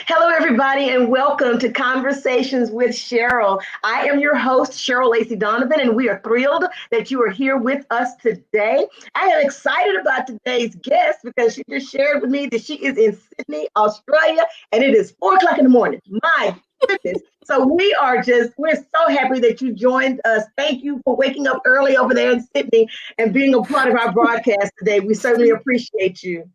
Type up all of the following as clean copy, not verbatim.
Hello, everybody, and welcome to Conversations with Cheryl. I am your host, Cheryl Lacey Donovan, and we are thrilled that you are here with us today. I am excited about today's guest because she just shared with me that she is in Sydney, Australia, and it is 4 o'clock in the morning. My goodness. So we're so happy that you joined us. Thank you for waking up early over there in Sydney and being a part of our broadcast today. We certainly appreciate you.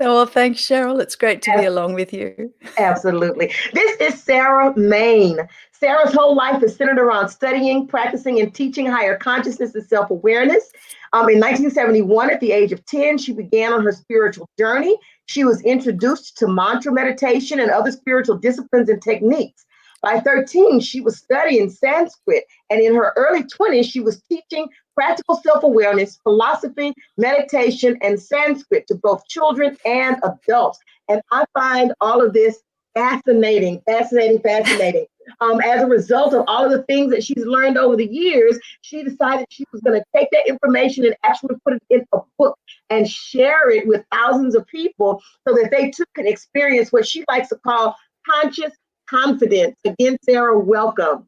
Oh, well, thanks, Cheryl. It's great to be along with you. Absolutely. This is Sarah Main. Sarah's whole life is centered around studying, practicing, and teaching higher consciousness and self awareness. In 1971, at the age of 10, she began on her spiritual journey. She was introduced to mantra meditation and other spiritual disciplines and techniques. By 13, she was studying Sanskrit, and in her early 20s, she was teaching practical self-awareness, philosophy, meditation, and Sanskrit to both children and adults. And I find all of this fascinating. As a result of all of the things that she's learned over the years, she decided she was going to take that information and actually put it in a book and share it with thousands of people so that they too can experience what she likes to call conscious confidence. Again, Sarah, welcome.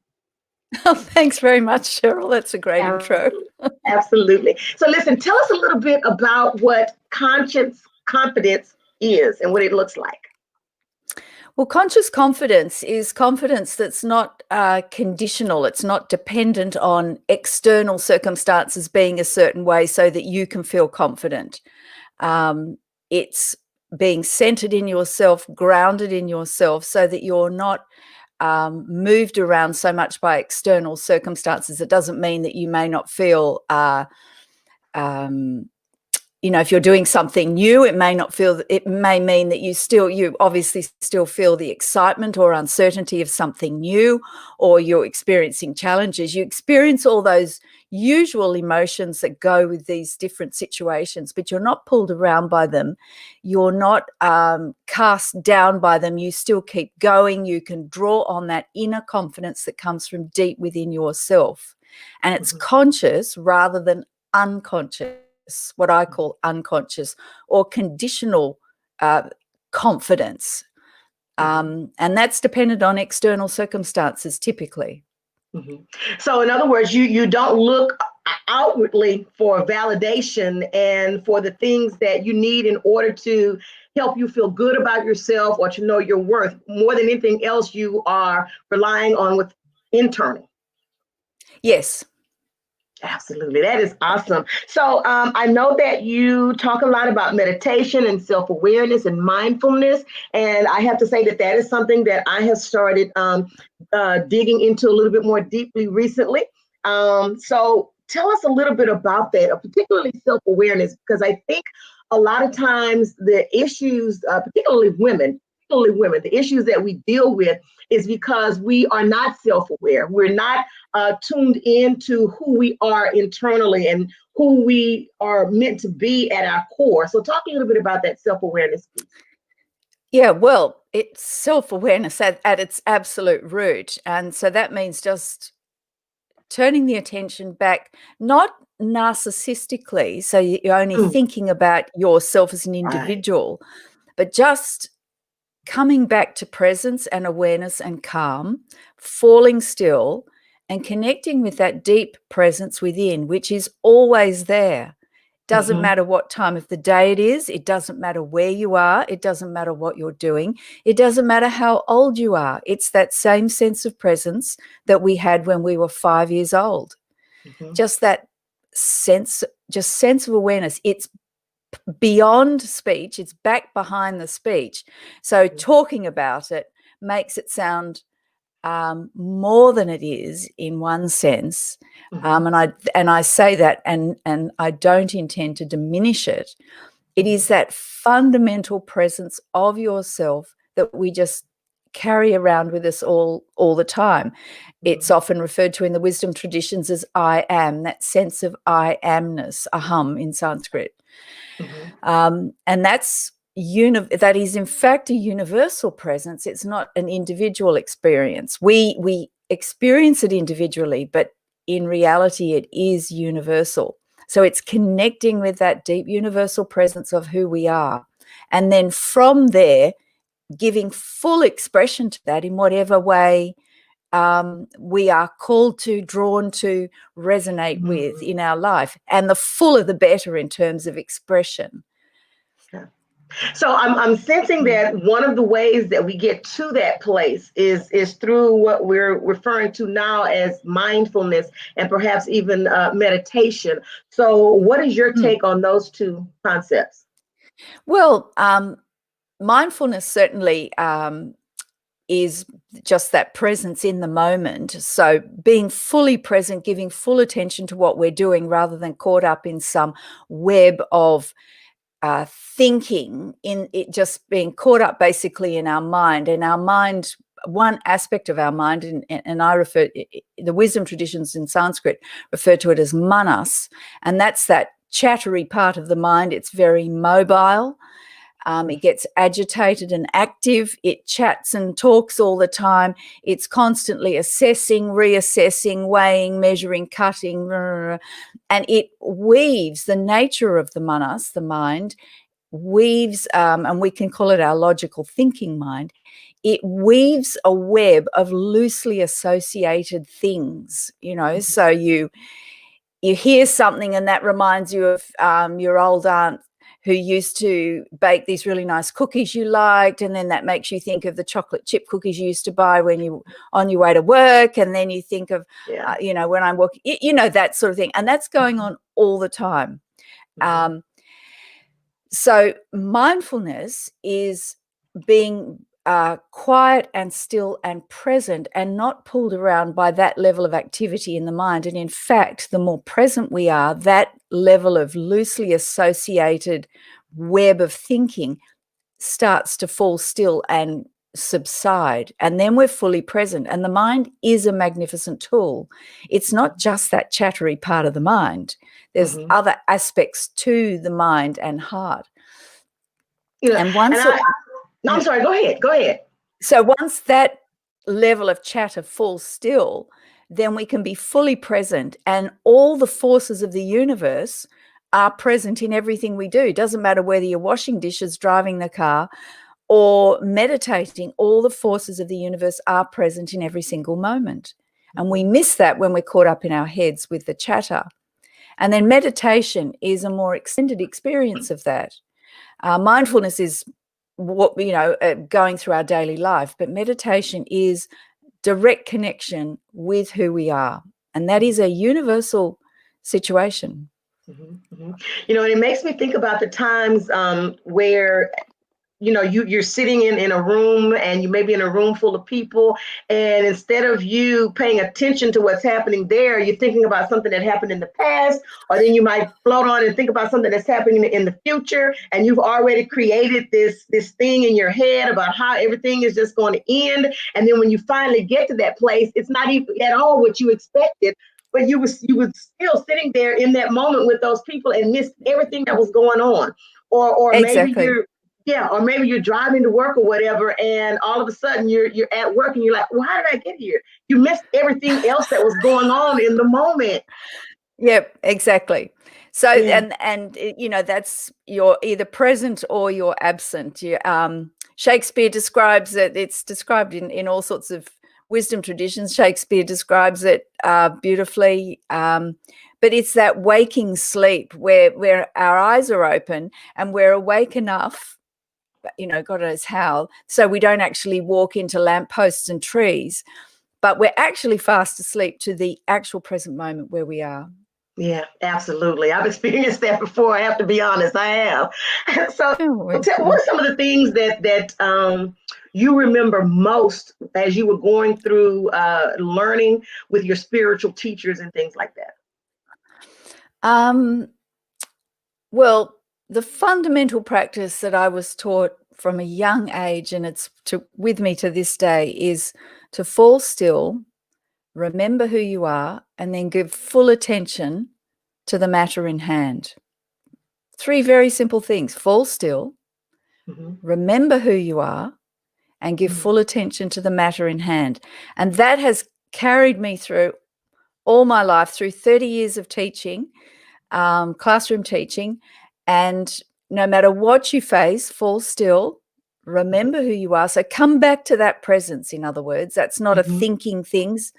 Oh, thanks very much, Cheryl. That's a great intro. Absolutely. So listen, tell us a little bit about what conscious confidence is and what it looks like. Well, conscious confidence is confidence that's not conditional. It's not dependent on external circumstances being a certain way so that you can feel confident. It's being centered in yourself, grounded in yourself, so that you're not moved around so much by external circumstances. It doesn't mean that you may not feel, if you're doing something new, it may mean that you obviously still feel the excitement or uncertainty of something new, or you're experiencing challenges. You experience all those usual emotions that go with these different situations, but you're not pulled around by them. You're not cast down by them. You still keep going. You can draw on that inner confidence that comes from deep within yourself. And it's conscious rather than unconscious, what I call unconscious or conditional confidence. And that's dependent on external circumstances typically. So in other words, you don't look outwardly for validation and for the things that you need in order to help you feel good about yourself or to know your worth. More than anything else, you are relying on what's internal. Yes. Absolutely. That is awesome. So I know that you talk a lot about meditation and self-awareness and mindfulness. And I have to say that that is something that I have started digging into a little bit more deeply recently. So tell us a little bit about that, particularly self-awareness, because I think a lot of times the issues, particularly women, the issues that we deal with is because we are not self-aware. We're not tuned into who we are internally and who we are meant to be at our core. So talk a little bit about that self-awareness piece. Yeah, well, it's self-awareness at its absolute root. And so that means just turning the attention back, not narcissistically, so you're only thinking about yourself as an individual, but just coming back to presence and awareness and calm, falling still and connecting with that deep presence within, which is always there. Doesn't matter what time of the day it is. It doesn't matter where you are. It doesn't matter what you're doing. It doesn't matter how old you are. It's that same sense of presence that we had when we were 5 years old. Just that sense of awareness. It's beyond speech. It's back behind the speech. So talking about it makes it sound more than it is in one sense. And I say that and I don't intend to diminish it. It is that fundamental presence of yourself that we just carry around with us all the time. It's often referred to in the wisdom traditions as I am, that sense of I amness, aham in Sanskrit. And that is in fact a universal presence. It's not an individual experience. We experience it individually, but in reality it is universal. So it's connecting with that deep universal presence of who we are. And then from there, giving full expression to that in whatever way we are called to, drawn to, resonate with in our life. And the fuller the better in terms of expression. Yeah. So I'm sensing that one of the ways that we get to that place is through what we're referring to now as mindfulness and perhaps even meditation. So what is your take on those two concepts? Well, mindfulness certainly is just that presence in the moment. So being fully present, giving full attention to what we're doing rather than caught up in some web of thinking, in it, just being caught up basically in our mind. And our mind, one aspect of our mind, and I refer, the wisdom traditions in Sanskrit refer to it as manas, and that's that chattery part of the mind. It's very mobile. It gets agitated and active. It chats and talks all the time. It's constantly assessing, reassessing, weighing, measuring, cutting, and it weaves the nature of the manas, the mind, weaves, and we can call it our logical thinking mind. It weaves a web of loosely associated things, so you hear something and that reminds you of your old aunt who used to bake these really nice cookies you liked, and then that makes you think of the chocolate chip cookies you used to buy when you on your way to work, and then you think of, when I'm walking, that sort of thing, and that's going on all the time. So mindfulness is being quiet and still and present and not pulled around by that level of activity in the mind. And in fact, the more present we are, that level of loosely associated web of thinking starts to fall still and subside. And then we're fully present. And the mind is a magnificent tool. It's not just that chattery part of the mind. There's other aspects to the mind and heart. And once I'm sorry, go ahead. So once that level of chatter falls still, then we can be fully present, and all the forces of the universe are present in everything we do. It doesn't matter whether you're washing dishes, driving the car, or meditating, all the forces of the universe are present in every single moment. And we miss that when we're caught up in our heads with the chatter. And then meditation is a more extended experience of that. Mindfulness is what going through our daily life, but meditation is direct connection with who we are, and that is a universal situation. And it makes me think about the times where you're sitting in a room, and you may be in a room full of people, and instead of you paying attention to what's happening there, you're thinking about something that happened in the past, or then you might float on and think about something that's happening in the future, and you've already created this thing in your head about how everything is just going to end. And then when you finally get to that place, it's not even at all what you expected, but you were still sitting there in that moment with those people and missed everything that was going on. Or Exactly. maybe you're driving to work or whatever, and all of a sudden you're at work and you're like, well, how did I get here? You missed everything else that was going on in the moment. Yep, exactly. So, and that's, you're either present or you're absent. Shakespeare describes it. It's described in all sorts of wisdom traditions. Shakespeare describes it beautifully. But it's that waking sleep where our eyes are open and we're awake enough, God knows how, so we don't actually walk into lampposts and trees, but we're actually fast asleep to the actual present moment where we are. Yeah, absolutely. I've experienced that before. I have to be honest. I have. So, what are some of the things that you remember most as you were going through learning with your spiritual teachers and things like that? Well, the fundamental practice that I was taught from a young age, and it's with me to this day, is to fall still, remember who you are, and then give full attention to the matter in hand. 3 very simple things: fall still, remember who you are, and give full attention to the matter in hand. And that has carried me through all my life, through 30 years of teaching, classroom teaching. And no matter what you face, fall still, Remember who you are. So come back to that presence, in other words. That's not a thinking things.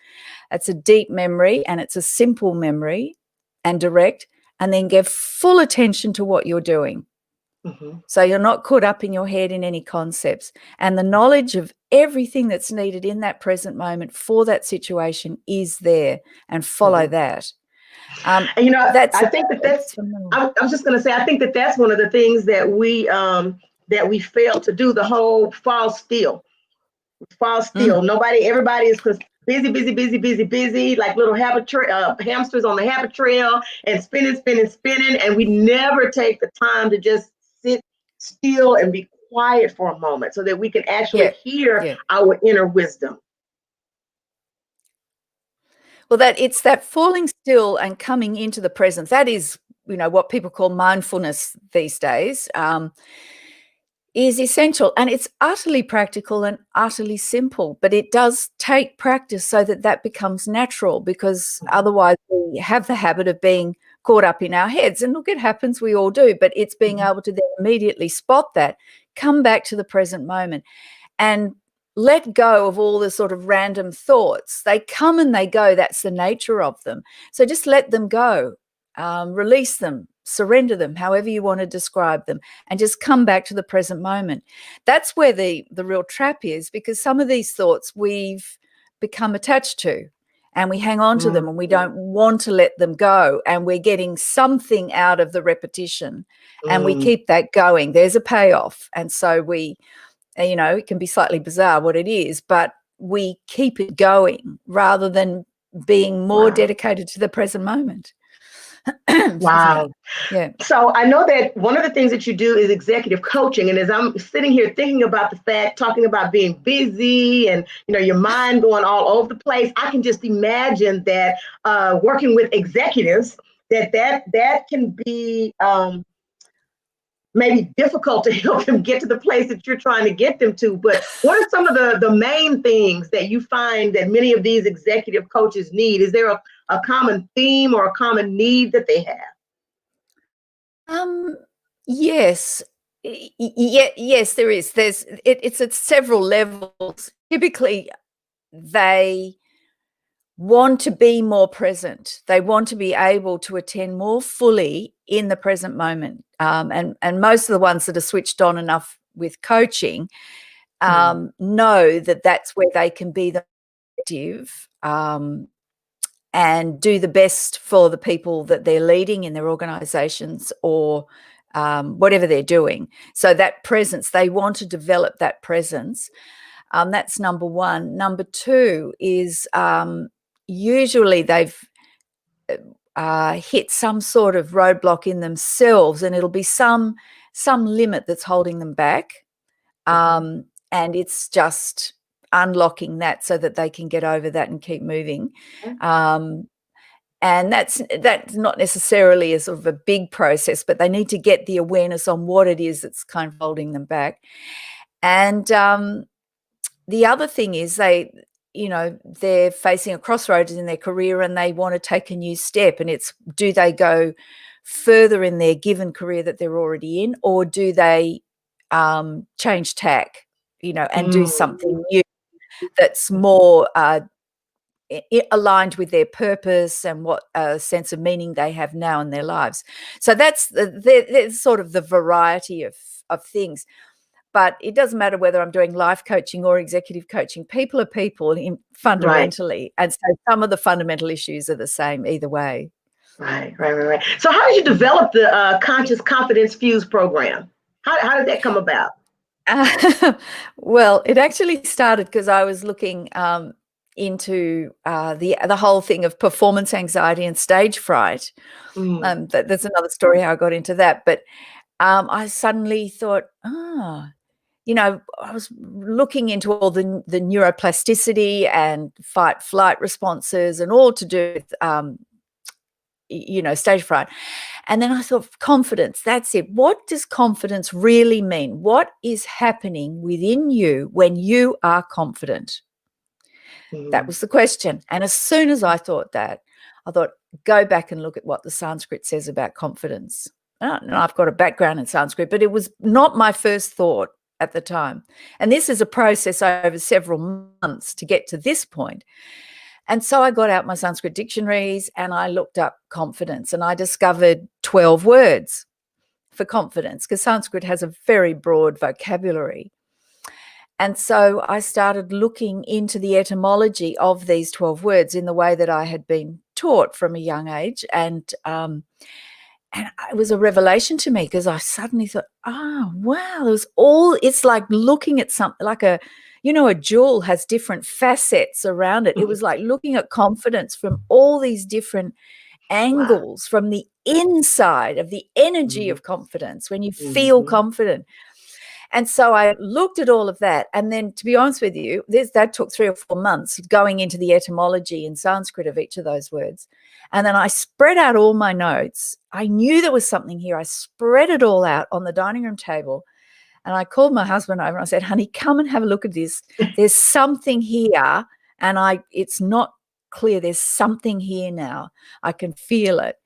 That's a deep memory, and it's a simple memory and direct, and then give full attention to what you're doing. So you're not caught up in your head in any concepts, and the knowledge of everything that's needed in that present moment for that situation is there, and follow that. And I think that's I was just going to say, I think that's one of the things that we fail to do, the whole fall still. Everybody is busy, busy, busy, busy, busy, like little hamsters on the habit trail, and spinning, spinning, spinning. And we never take the time to just sit still and be quiet for a moment so that we can actually hear our inner wisdom. Well, it's that falling still and coming into the present. That is, what people call mindfulness these days. Is essential, and it's utterly practical and utterly simple, but it does take practice so that becomes natural, because otherwise we have the habit of being caught up in our heads. And look, it happens, we all do, but it's being able to then immediately spot that, come back to the present moment, and let go of all the sort of random thoughts. They come and they go. That's the nature of them. So just let them go, release them, surrender them, however you want to describe them, and just come back to the present moment. That's where the real trap is, because some of these thoughts we've become attached to, and we hang on to them, and we don't want to let them go, and we're getting something out of the repetition, and we keep that going. There's a payoff. And so we, it can be slightly bizarre what it is, but we keep it going rather than being more dedicated to the present moment. Wow. Yeah. So I know that one of the things that you do is executive coaching. And as I'm sitting here thinking about talking about being busy and, your mind going all over the place, I can just imagine that working with executives, that can be maybe difficult to help them get to the place that you're trying to get them to. But what are some of the main things that you find that many of these executive coaches need? Is there a common theme or a common need that they have? Yes. Yes, there is. It's at several levels. Typically, they want to be more present. They want to be able to attend more fully in the present moment. And most of the ones that are switched on enough with coaching know that that's where they can be the effective and do the best for the people that they're leading in their organizations or whatever they're doing. So that presence, they want to develop that presence. That's number one. Number two is usually they've hit some sort of roadblock in themselves, and it'll be some limit that's holding them back. And it's just unlocking that so that they can get over that and keep moving. And that's not necessarily a sort of a big process, but they need to get the awareness on what it is that's kind of holding them back. And the other thing is they're facing a crossroads in their career, and they want to take a new step. And it's, do they go further in their given career that they're already in, or do they change tack, and do something new that's more aligned with their purpose and what sense of meaning they have now in their lives. So that's there's sort of the variety of things. But it doesn't matter whether I'm doing life coaching or executive coaching. People are people fundamentally. Right. And so some of the fundamental issues are the same either way. Right. So how did you develop the Conscious Confidence Fuse program? How did that come about? Well, it actually started because I was looking into the whole thing of performance anxiety and stage fright. That's another story how I got into that. But I suddenly thought, I was looking into all the neuroplasticity and fight-flight responses and all to do with, stage fright. And then I thought, confidence, that's it. What does confidence really mean? What is happening within you when you are confident? That was the question. And as soon as I thought that, I thought, go back and look at what the Sanskrit says about confidence. And I've got a background in Sanskrit, but it was not my first thought. at the time. And this is a process over several months to get to this point. And so I got out my Sanskrit dictionaries and I looked up confidence, and I discovered 12 words for confidence, because Sanskrit has a very broad vocabulary. And so I started looking into the etymology of these 12 words in the way that I had been taught from a young age. And it was a revelation to me, because I suddenly thought, oh, wow, it's like looking at something like a jewel has different facets around it. It was like looking at confidence from all these different angles, from the inside of the energy of confidence, when you feel confident. And so I looked at all of that. And then, to be honest with you, that took 3 or 4 months going into the etymology in Sanskrit of each of those words. And then I spread out all my notes. I knew there was something here. I spread it all out on the dining room table. And I called my husband over and I said, honey, come and have a look at this. There's something here. And it's not clear. There's something here now. I can feel it.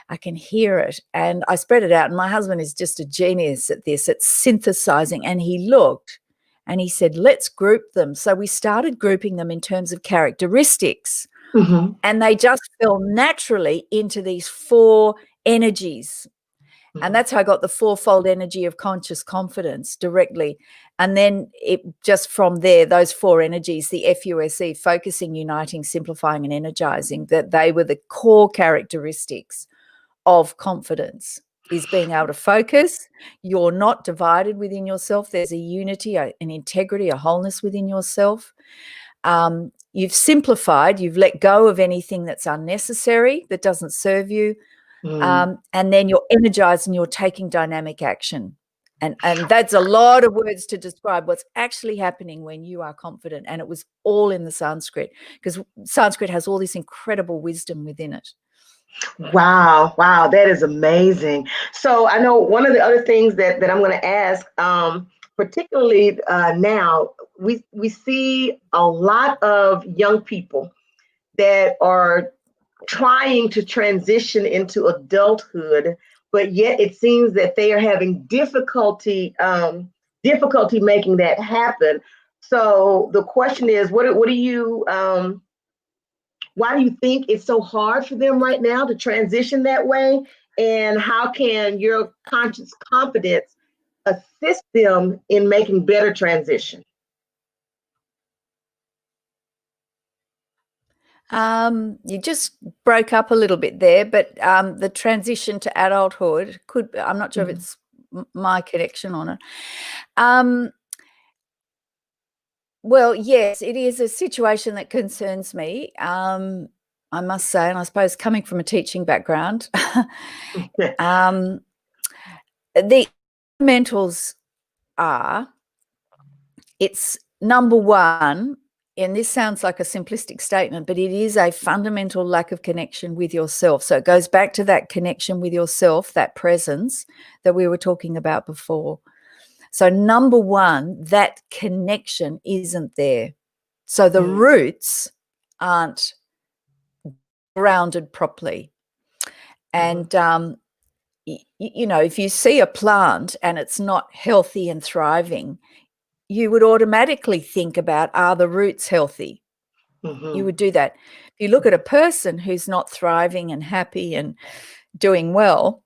I can hear it. And I spread it out. And my husband is just a genius at this. It's synthesizing. And he looked and he said, let's group them. So we started grouping them in terms of characteristics. And they just fell naturally into these 4 energies. And that's how I got the 4-fold energy of conscious confidence directly. And then it just from there, those 4 energies, the FUSE, focusing, uniting, simplifying, and energizing, that they were the core characteristics of confidence, is being able to focus. You're not divided within yourself. There's a unity, an integrity, a wholeness within yourself. You've simplified, you've let go of anything that's unnecessary, that doesn't serve you. And then you're energized and you're taking dynamic action. And that's a lot of words to describe what's actually happening when you are confident. And it was all in the Sanskrit, because Sanskrit has all this incredible wisdom within it. Wow, that is amazing. So I know one of the other things that I'm going to ask, particularly now, we see a lot of young people that are trying to transition into adulthood, but yet it seems that they are having difficulty making that happen. So the question is, what do you why do you think it's so hard for them right now to transition that way? And how can your conscious confidence assist them in making better transition? You just broke up a little bit there, but the transition to adulthood I'm not sure if it's my connection on it. Well, yes, it is a situation that concerns me. I must say, and I suppose coming from a teaching background, the fundamentals are, it's number one, and this sounds like a simplistic statement, but it is a fundamental lack of connection with yourself. So it goes back to that connection with yourself, that presence that we were talking about before. So number one, that connection isn't there. So the roots aren't grounded properly. And, if you see a plant and it's not healthy and thriving, you would automatically think about, are the roots healthy? You would do that. If you look at a person who's not thriving and happy and doing well,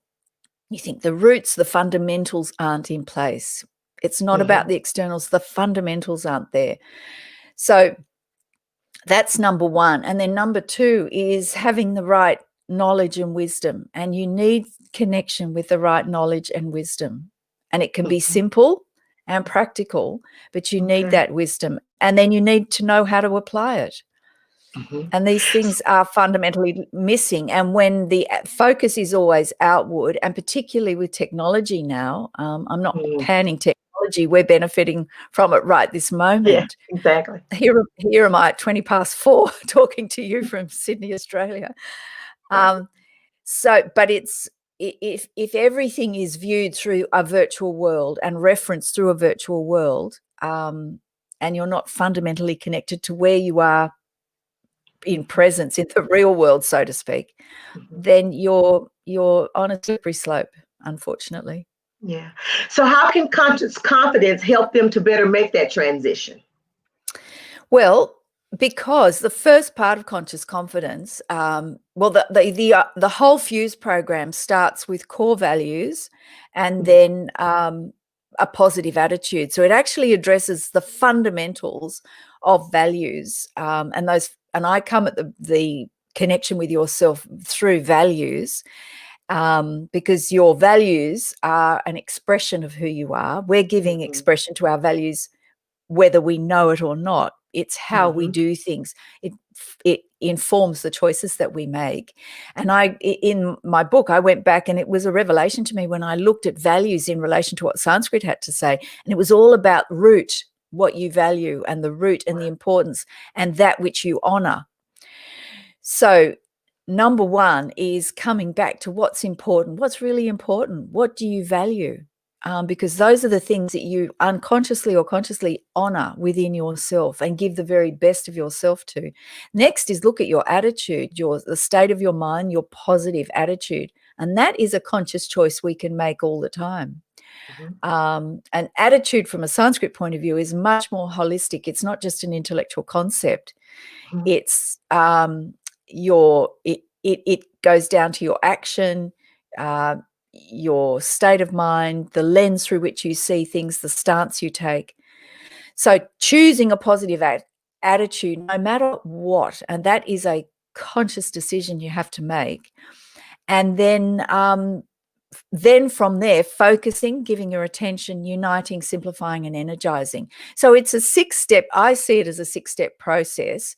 you think the roots, the fundamentals aren't in place. It's not about the externals. The fundamentals aren't there. So that's number one. And then number two is having the right knowledge and wisdom. And you need connection with the right knowledge and wisdom. And it can be simple and practical, but you need that wisdom. And then you need to know how to apply it. And these things are fundamentally missing. And when the focus is always outward, and particularly with technology now, I'm not panning technology, we're benefiting from it right this moment. Yeah, exactly. Here am I at 4:20 talking to you from Sydney, Australia. But it's, if everything is viewed through a virtual world and referenced through a virtual world, and you're not fundamentally connected to where you are in presence in the real world, so to speak, then you're on a slippery slope, unfortunately. Yeah. So how can conscious confidence help them to better make that transition? Well, because the first part of conscious confidence, well, the whole Fuse program starts with core values, and Mhm. then a positive attitude. So it actually addresses the fundamentals of values, and those. And I come at the connection with yourself through values, because your values are an expression of who you are. We're giving Mhm. expression to our values whether we know it or not. It's how we Mhm. do things. It informs the choices that we make. And in my book, I went back, and it was a revelation to me when I looked at values in relation to what Sanskrit had to say. And it was all about root, what you value, and the root and the importance, and that which you honor. So number one is coming back to what's important. What's really important? What do you value? Because those are the things that you unconsciously or consciously honor within yourself and give the very best of yourself to. Next is look at your attitude, the state of your mind, your positive attitude. And that is a conscious choice we can make all the time. Mhm. An attitude from a Sanskrit point of view is much more holistic. It's not just an intellectual concept. Mhm. It's it goes down to your action, uh, your state of mind, the lens through which you see things, the stance you take. So choosing a positive attitude, no matter what, and that is a conscious decision you have to make. And then from there, focusing, giving your attention, uniting, simplifying, and energizing. So it's a 6-step. I see it as a 6-step process.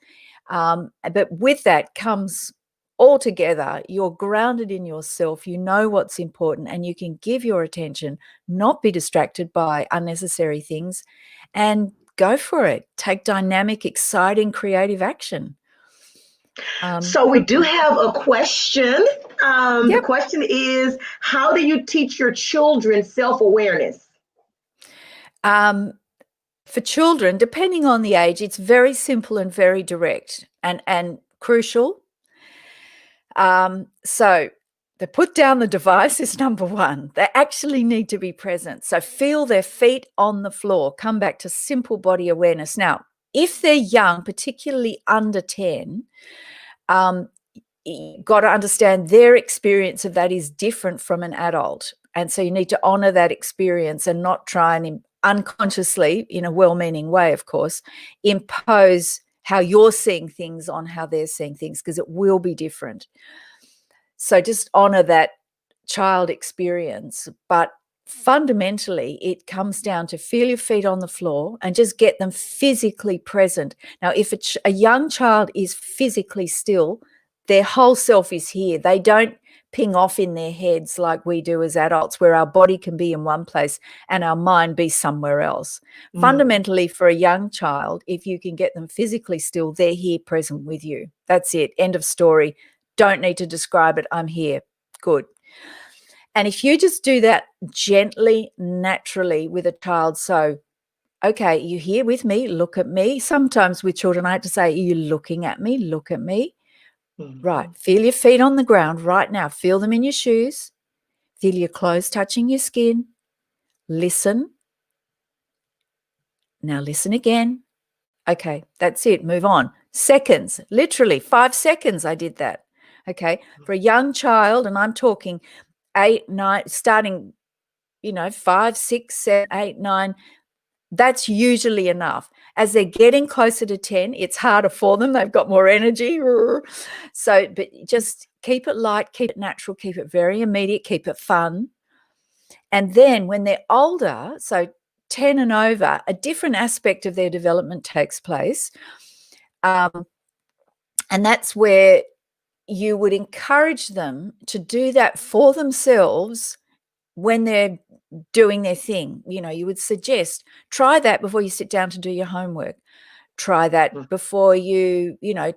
But with that comes all together, you're grounded in yourself, you know what's important, and you can give your attention, not be distracted by unnecessary things, and go for it. Take dynamic, exciting, creative action. So we do have a question. The Yep. question is, how do you teach your children self-awareness? Um, for children, depending on the age, it's very simple and very direct and crucial. So they put down the device is number one. They actually need to be present. So feel their feet on the floor. Come back to simple body awareness. Now, if they're young, particularly under 10, um, you got to understand their experience of that is different from an adult. And so you need to honor that experience and not try and unconsciously, in a well-meaning way, of course, impose how you're seeing things on how they're seeing things, because it will be different. So just honor that child experience. But fundamentally, it comes down to feel your feet on the floor and just get them physically present. Now, if a young child is physically still, their whole self is here. They don't ping off in their heads like we do as adults, where our body can be in one place and our mind be somewhere else. Mm. Fundamentally, for a young child, if you can get them physically still, they're here present with you. That's it. End of story. Don't need to describe it. I'm here. Good. And if you just do that gently, naturally with a child, so, okay, you here with me? Look at me. Sometimes with children, I have to say, are you looking at me? Look at me. Right. Mhm. Feel your feet on the ground right now. Feel them in your shoes. Feel your clothes touching your skin. Listen. Now listen again. Okay, that's it. Move on. Seconds, literally 5 seconds. I did that. Okay. For a young child, and I'm talking 8, 9, starting 5, 6, 7, 8, 9, that's usually enough. As they're getting closer to 10, it's harder for them. They've got more energy. So, but just keep it light, keep it natural, keep it very immediate, keep it fun. And then when they're older, so 10 and over, a different aspect of their development takes place. And that's where you would encourage them to do that for themselves when they're doing their thing. You would suggest, try that before you sit down to do your homework. Try that Mm. before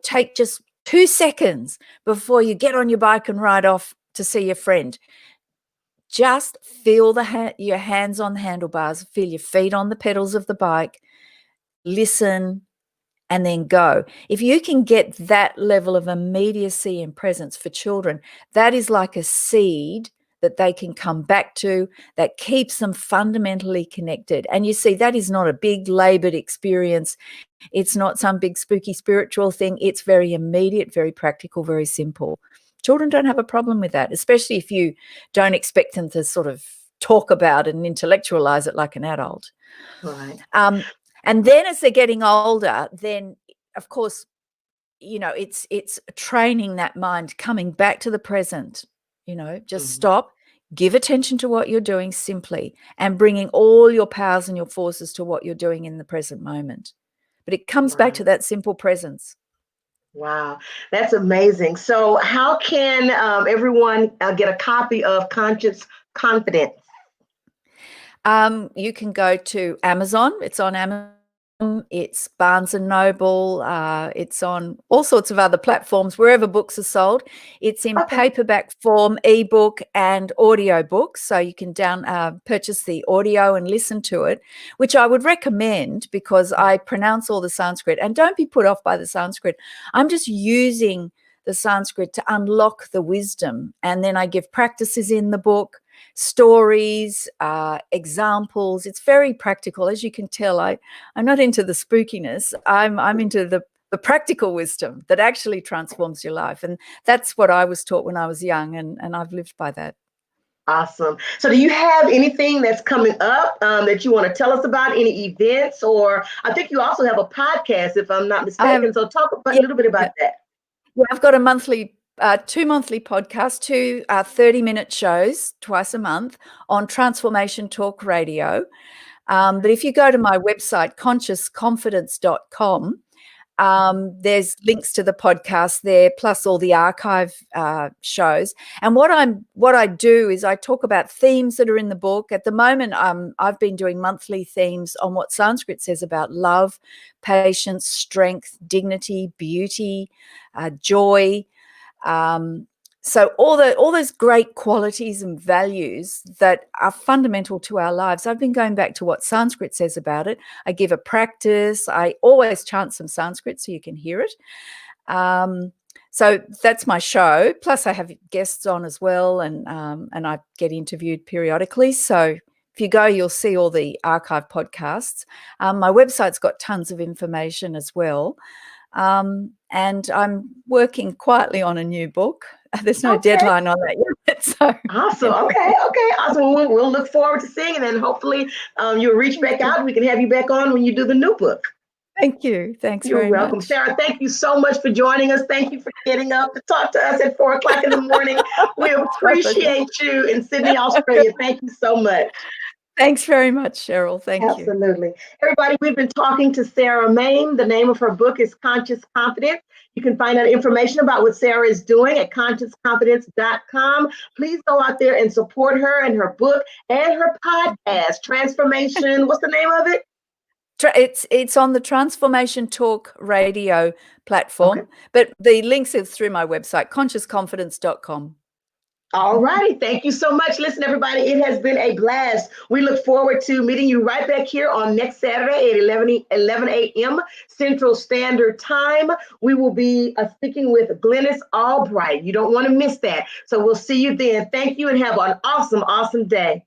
take just 2 seconds before you get on your bike and ride off to see your friend. Just feel your hands on the handlebars, feel your feet on the pedals of the bike, listen, and then go. If you can get that level of immediacy and presence for children, that is like a seed that they can come back to, that keeps them fundamentally connected. And you see, that is not a big labored experience. It's not some big spooky spiritual thing. It's very immediate, very practical, very simple. Children don't have a problem with that, especially if you don't expect them to sort of talk about it and intellectualize it like an adult. Right. And then as they're getting older, then of course, you know, it's training that mind, coming back to the present, you know, just stop, give attention to what you're doing simply, and bringing all your powers and your forces to what you're doing in the present moment. But it comes back to that simple presence. Wow, that's amazing. So how can everyone get a copy of Conscious Confidence? You can go to Amazon. It's on Amazon. It's Barnes and Noble. It's on all sorts of other platforms, wherever books are sold. It's in paperback form, ebook and audio books. So you can purchase the audio and listen to it, which I would recommend because I pronounce all the Sanskrit. And don't be put off by the Sanskrit. I'm just using the Sanskrit to unlock the wisdom. And then I give practices in the book, stories, examples. It's very practical. As you can tell, I'm not into the spookiness. I'm into the practical wisdom that actually transforms your life. And that's what I was taught when I was young, and I've lived by that. Awesome. So do you have anything that's coming up that you want to tell us about, any events? Or I think you also have a podcast, if I'm not mistaken. So talk a little bit about that. Yeah, I've got a 2 monthly podcasts, 2 30-minute shows twice a month on Transformation Talk Radio. But if you go to my website, consciousconfidence.com, there's links to the podcast there, plus all the archive shows. And what I do is I talk about themes that are in the book. At the moment, I've been doing monthly themes on what Sanskrit says about love, patience, strength, dignity, beauty, joy. So all those great qualities and values that are fundamental to our lives. I've been going back to what Sanskrit says about it. I give a practice. I always chant some Sanskrit so you can hear it. So that's my show. Plus I have guests on as well, and I get interviewed periodically. So if you go, you'll see all the archive podcasts. My website's got tons of information as well. And I'm working quietly on a new book. There's no deadline on that yet. So awesome. Okay. Awesome. We'll look forward to seeing it, and hopefully you'll reach back out. We can have you back on when you do the new book. Thank you. Thanks You're very welcome. much. Sarah, thank you so much for joining us. Thank you for getting up to talk to us at 4:00 in the morning. We appreciate you in Sydney, Australia. Thank you so much. Thanks very much, Cheryl. Thank you. Absolutely. Everybody, we've been talking to Sarah Main. The name of her book is Conscious Confidence. You can find out information about what Sarah is doing at consciousconfidence.com. Please go out there and support her and her book and her podcast, Transformation. What's the name of it? It's on the Transformation Talk Radio platform, but the links are through my website, consciousconfidence.com. All righty. Thank you so much. Listen, everybody, it has been a blast. We look forward to meeting you right back here on next Saturday at 11 a.m. Central Standard Time. We will be speaking with Glennis Albright. You don't want to miss that. So we'll see you then. Thank you and have an awesome, awesome day.